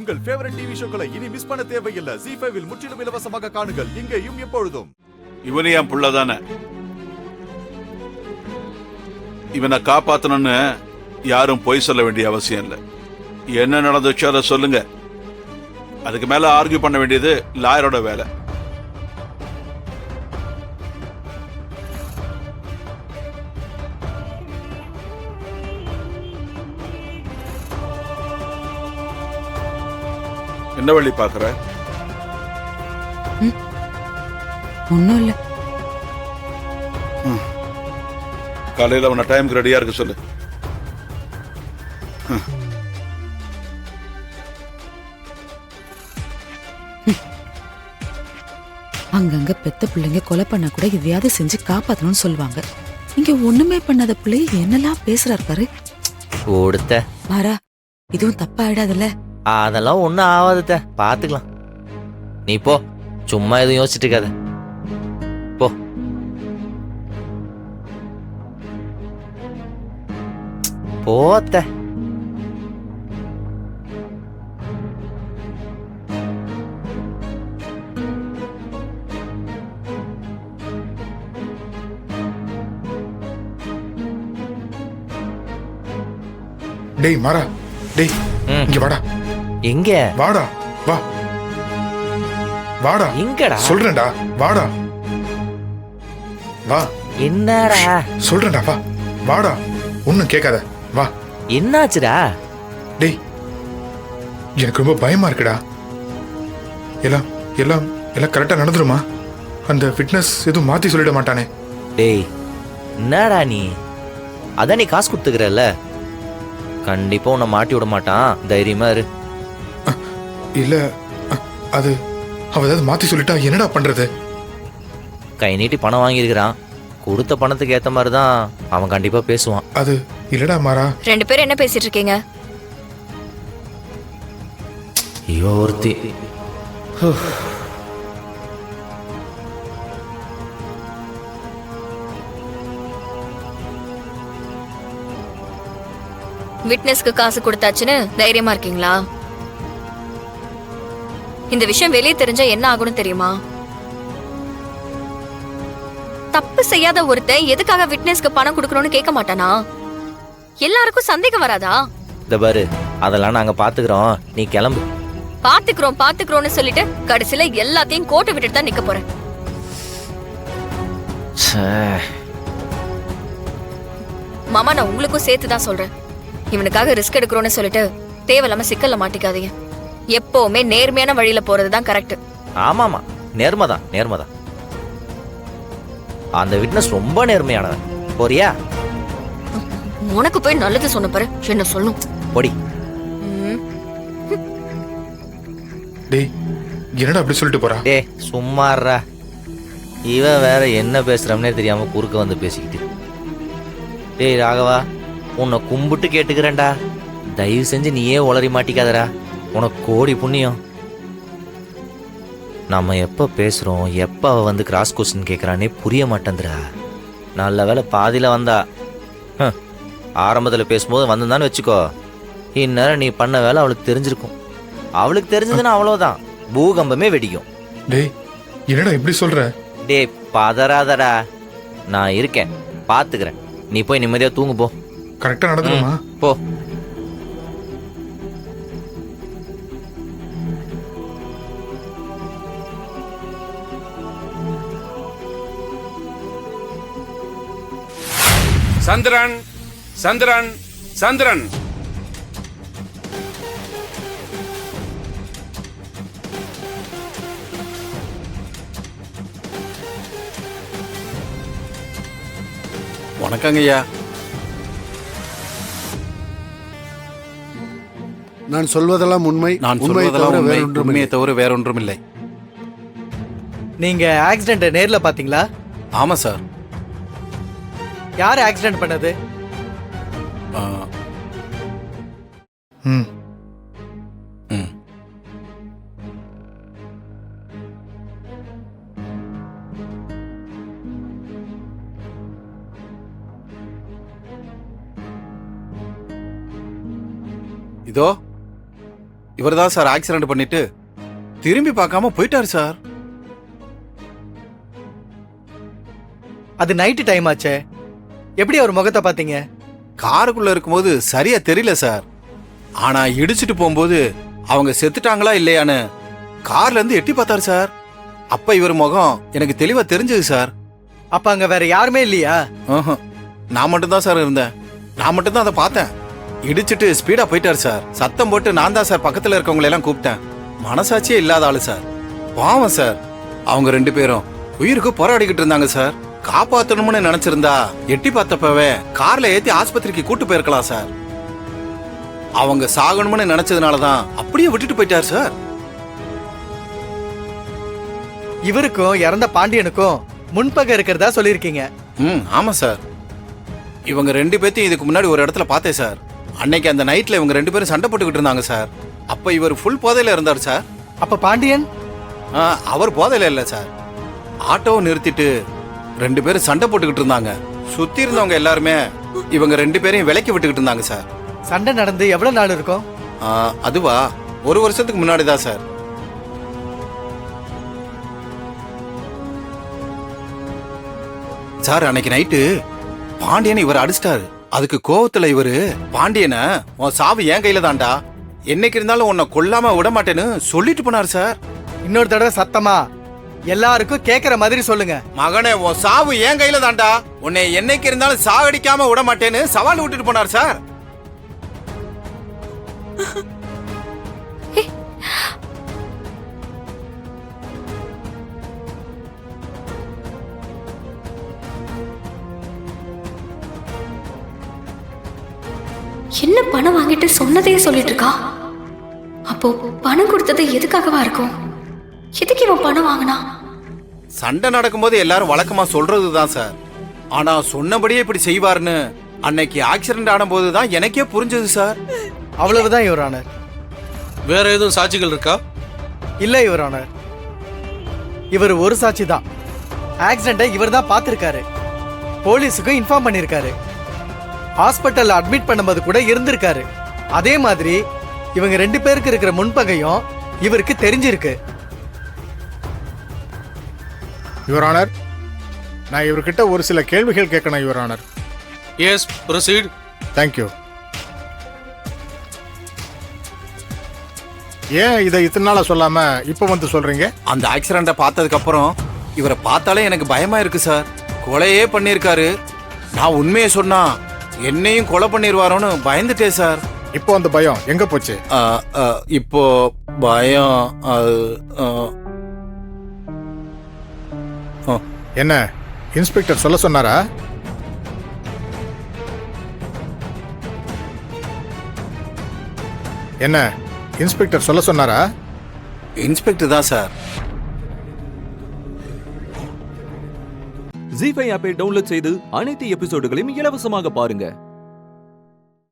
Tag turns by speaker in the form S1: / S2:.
S1: உங்கள் favourite TV ஷோக்களை இனி miss பண்ண தேவையில்லை. ZEE5 இல் முற்றிலும் இலவசமாக காணுங்கள், இங்கேயும் எப்பொழுதும்.
S2: இவனே என் புள்ளதானே. இவனை காப்பாத்தணும்னு யாரும் பொய் சொல்ல வேண்டிய அவசியம் இல்லை. என்ன நடந்துச்சோ அதை சொல்லுங்க. அதுக்கு மேல ஆர்கியூ பண்ண வேண்டியது லாயரோட வேலை. என்ன வழி பாக்குற?
S3: ஒண்ணும் இல்ல.
S2: காலையில அவன டைமுக்கு ரெடியா இருக்க சொல்லு.
S3: அங்கங்க பெத்த பிள்ளைங்க கொலை பண்ண கூட எதையாவது செஞ்சு காப்பாத்தணும்னு சொல்லுவாங்க. இங்க ஒண்ணுமே பண்ணாத பிள்ளைய என்னெல்லாம் பேசுறாரு பாரு.
S4: ஓடுத்த
S3: மாறா, இதுவும் தப்பா ஆயிடாதுல்ல?
S4: அதெல்லாம் ஒன்றும் ஆகாதுத்த, பார்த்துக்கலாம். நீ போ, சும்மா எதுவும் யோசிச்சுட்டு இருக்காத. போ. போத்த.
S5: டேய் மாறா, டேய் இங்க வாடா.
S4: எங்க?
S5: வாடா, வா. வாடா.
S4: எங்கடா?
S5: சொல்றேன்டா, வாடா. வா.
S4: என்னடா?
S5: சொல்றேன்டா, வா. வாடா. ஒண்ணும் கேட்காத, வா.
S4: என்னாச்சுடா?
S5: டேய், எனக்கு ரொம்ப பயமா இருக்குடா. எல்லாம் எல்லாம் எல்லாம் கரெக்டா நடந்துருமா? அந்த ஃபிட்னஸ் எதுவும் மாத்தி சொல்லிட மாட்டானே?
S4: டேய், என்னடா நீ? அதான் நீ காசு கொடுத்துக்கிறல்ல, கண்டிப்பா உன்னை மாட்டி விட மாட்டான், தைரியமா இரு.
S5: இல்ல, அது அவ ஏதாவது மாத்தி சொல்லிட்டா என்னடா பண்றது?
S4: கை நீட்டி பணம் வாங்கியிருக்கிறான், கொடுத்த பணத்துக்கு ஏத்த மாதிரி தான் அவன் கண்டிப்பா பேசுவான்.
S5: அது இல்லடா மாறா.
S6: ரெண்டு பேரும் என்ன பேசிட்டு இருக்கீங்க?
S4: ஐயோ ஒருத்தி.
S6: விட்னஸ்க்கு காசு கொடுத்தாச்சுன்னு தைரியமா இருக்கீங்களா? இந்த விஷயம் வெளியே தெரிஞ்சா என்ன ஆகும்னு தெரியுமா? தப்பு செய்யாத ஒருத்தன் எதுக்காக விட்னஸ்க்கு பணம் கொடுக்கணும்னு கேட்க மாட்டானா? எல்லாருக்கும் சந்தேகம் வராதா?
S4: இந்த பாரு, அதெல்லாம் நாங்க பாத்துக்கிறோம், நீ கிளம்பு.
S6: பாத்துக்கிறோம் பாத்துக்கிறோம்னு சொல்லிட்டு கடைசியில எல்லாத்தையும் கோட்டை விட்டுட்டு தான் நிக்க போறேன். மாமா, நான் உங்களுக்கும் சேர்த்து தான் சொல்றேன். இவனுக்காக ரிஸ்க் எடுக்கிறோன்னு சொல்லிட்டு தேவையில்லாம சிக்கல்ல மாட்டிக்காதீங்க. எப்பவுமே நேர்மையான வழியில போறதுதான் கரெக்ட்.
S4: ஆமாமா, நேர்மைதான் நேர்மைதான். அந்த விட்னஸ் ரொம்ப நேர்மையானவன். போறியா?
S6: உனக்கு போய் நல்லது சொன்ன பாரு, என்ன சொல்லணும்?
S4: பொடி.
S5: டேய், என்னடா அப்படி சொல்லிட்டு போறா?
S4: டே சும்மாறா, இவன் வேற என்ன பேசுறோம்னே தெரியாம குறுக்க வந்து பேசிக்கிட்டு. டேய் ராகவா, உன்னை கும்பிட்டு கேட்டுக்கிறேன்டா, தயவு செஞ்சு நீயே உளறி மாட்டிக்காதடா, உனக்கு கோடி புண்ணியம். நம்ம எப்ப பேசுறோம், எப்ப அவ வந்து கிராஸ் கொஸ்டின் கேட்கறானே புரிய மாட்டேந்துடா. நல்ல வேலை பாதியில வந்தா. ஆரம்பத்தில் பேசும்போது வந்திருந்தான்னு வச்சுக்கோ, இந்நேரம் நீ பண்ண வேலை அவளுக்கு தெரிஞ்சிருக்கும். அவளுக்கு தெரிஞ்சதுன்னா அவ்வளவுதான், பூகம்பமே வெடிக்கும்.
S5: டேய், என்னடா இப்படி சொல்ற?
S4: டே பதறாதடா, நான் இருக்கேன், பாத்துக்கிறேன். நீ போய் நிம்மதியா தூங்கு போ.
S5: கரெக்டா நடந்துருமா?
S4: போ.
S7: சந்திரன் சந்திரன் சந்திரன்.
S2: வணக்கங்க ஐயா.
S8: நான் சொல்வதெல்லாம் உண்மை.
S2: நான் சொல்வதெல்லாம் உண்மை, உண்மையை தவிர வேறொன்றும் இல்லை.
S9: நீங்க ஆக்சிடென்ட் நேர்ல பாத்தீங்களா?
S2: ஆமா சார்.
S9: யார் ஆக்சிடென்ட் பண்ணது?
S5: ம்.
S2: ம். இதோ
S10: இவர் தான் சார் ஆக்சிடென்ட் பண்ணிட்டு திரும்பி பார்க்காம போயிட்டாரு சார்.
S9: அது நைட்டு டைம் ஆச்சே, எப்படி அவர் முகத்தை பாத்தீங்க?
S10: காருக்குள்ள இருக்கும்போது சரியா தெரியல சார். ஆனா இடிச்சிட்டு போகும்போது அவங்க செத்துட்டாங்களா இல்லையான்னு கார்ல இருந்து எட்டி பார்த்தாரு சார். அப்ப இவர் முகம் எனக்கு தெளிவா தெரிஞ்சது சார்.
S9: அப்ப அங்க வேற யாருமே இல்லையா?
S10: நான் மட்டும்தான் சார் இருந்தேன். நான் மட்டும்தான் அதை பார்த்தேன். இடிச்சிட்டு ஸ்பீடா போயிட்டாரு சார். சத்தம் போட்டு நான் தான் சார் பக்கத்துல இருக்கவங்களை எல்லாம் கூப்பிட்டேன். மனசாட்சியே இல்லாத ஆளு சார். பாவம் சார். அவங்க 2 பேரும் உயிருக்கு போராடிக்கிட்டு இருந்தாங்க சார். காப்பாத்தணும்னு நினைச்சிருந்தா எட்டி பார்த்தப்பவே கார்ல ஏத்தி ஆஸ்பத்திரிக்கு கூட்டு போயிருக்கலாம் சார். அவங்க சாகணும்னு நினைச்சதுனாலதான் அப்படியே விட்டுட்டு போயிட்டார் சார்.
S9: இவருக்கும் இறந்த பாண்டியனுக்கும் முன்பகை இருக்கிறதா சொல்லியிருக்கீங்க.
S10: ஆமா சார். இவங்க 2 பேத்தையும் இதுக்கு முன்னாடி ஒரு இடத்துல பார்த்தேன் சார். அன்னைக்கு அந்த நைட்ல இவங்க 2 பேரும் சண்டை போட்டுக்கிட்டு இருந்தாங்க சார். அப்ப இவர் ஃபுல் போதையில இருந்தார் சார்.
S9: அப்ப பாண்டியன்?
S10: அவர் போதையில இல்ல சார். ஆட்டோவை நிறுத்திட்டு 2 பேரும் சண்டை போட்டுக்கிட்டு இருந்தாங்க. சுத்தி இருந்தவங்க எல்லாருமே இவங்க 2 பேரையும் விலக்கி விட்டுக்கிட்டு இருந்தாங்க சார்.
S9: சண்டை நடந்து எவ்வளவு நாள் இருக்கும்?
S10: அதுவா 1 வருஷத்துக்கு முன்னாடி தான் சார். சார் அன்னைக்கு நைட்டு பாண்டியனை இவர் அடிச்சிட்டாரு. அதுக்கு கோவத்துல இவரு பாண்டியனை உன் சாவு என் கையில தான்டா, என்னைக்கு இருந்தாலும் உன்னை கொல்லாம விட மாட்டேன்னு சொல்லிட்டு போனார் சார்.
S9: இன்னொரு தடவை சத்தமா எல்லாருக்கும் கேக்குற மாதிரி சொல்லுங்க.
S10: மகனே உன் சாவு என் கையில தான்டா, உன்னை என்னைக்கு இருந்தாலும் சாகடிக்காம விட மாட்டேன்னு சவால் விட்டுட்டு போனார் சார்.
S6: என்ன பணம் வாங்கிட்டு சொன்னதே சொல்லிட்டு இருக்கா? அப்போ பணம் கொடுத்தது எதுக்காகவா இருக்கும்? எதுக்கு இவன் பணம் வாங்கினா?
S10: சண்டை நடக்கும்போது எல்லாரும் வழக்கமா சொல்றதுதான் சார். ஆனா சொன்னபடியே இப்படி செய்வார்னு அன்னைக்கு ஆக்சிடென்ட் ஆன போதுதான் எனக்கே புரிஞ்சது சார்.
S9: அவ்வளவுதான் யுவர் ஆனர்.
S7: வேற எதுவும் சாட்சிகள் இருக்கா?
S9: இல்ல யுவர் ஆனர். இவர் ஒரு சாட்சி தான். ஆக்சிடென்ட்டை இவர் தான் பார்த்திருக்காரு. போலீஸுக்கும் இன்ஃபார்ம் பண்ணிருக்காரு. ஹாஸ்பிட்டல்ல அட்மிட் பண்ணும்போது கூட இருந்திருக்காரு. அதே மாதிரி இவங்க 2 பேருக்கு இருக்கிற முன்பகையும் இவருக்கு தெரிஞ்சிருக்கு.
S5: யுவர் ஆனர், நான் இவர்கிட்ட ஒரு சில கேள்விகள் கேட்கணும் your honour.
S7: Yes, proceed.
S5: Thank you. ஏன் இதை இத்தனை நாளா சொல்லாம இப்ப வந்து சொல்றீங்க?
S10: அந்த ஆக்சிடென்ட்டை பார்த்ததுக்கு அப்புறம் இவரை பார்த்தாலே எனக்கு பயமா இருக்கு சார். கொலையே பண்ணிருக்காரு. நான் உண்மையை சொன்னா என்னையும் கொலை பண்ணிடுவாரோன்னு பயந்துட்டேன் சார்.
S5: இப்போ அந்த பயம் எங்க போச்சு?
S10: இப்போ பயம்
S5: என்ன இன்ஸ்பெக்டர் சொல்ல சொன்னாரா? என்ன இன்ஸ்பெக்டர் சொல்ல சொன்னாரா?
S10: இன்ஸ்பெக்டர் தான் சார்.
S11: ஜீ5 ஆப்பை டவுன்லோட் செய்து அனைத்து எபிசோடுகளையும் இலவசமாக பாருங்க.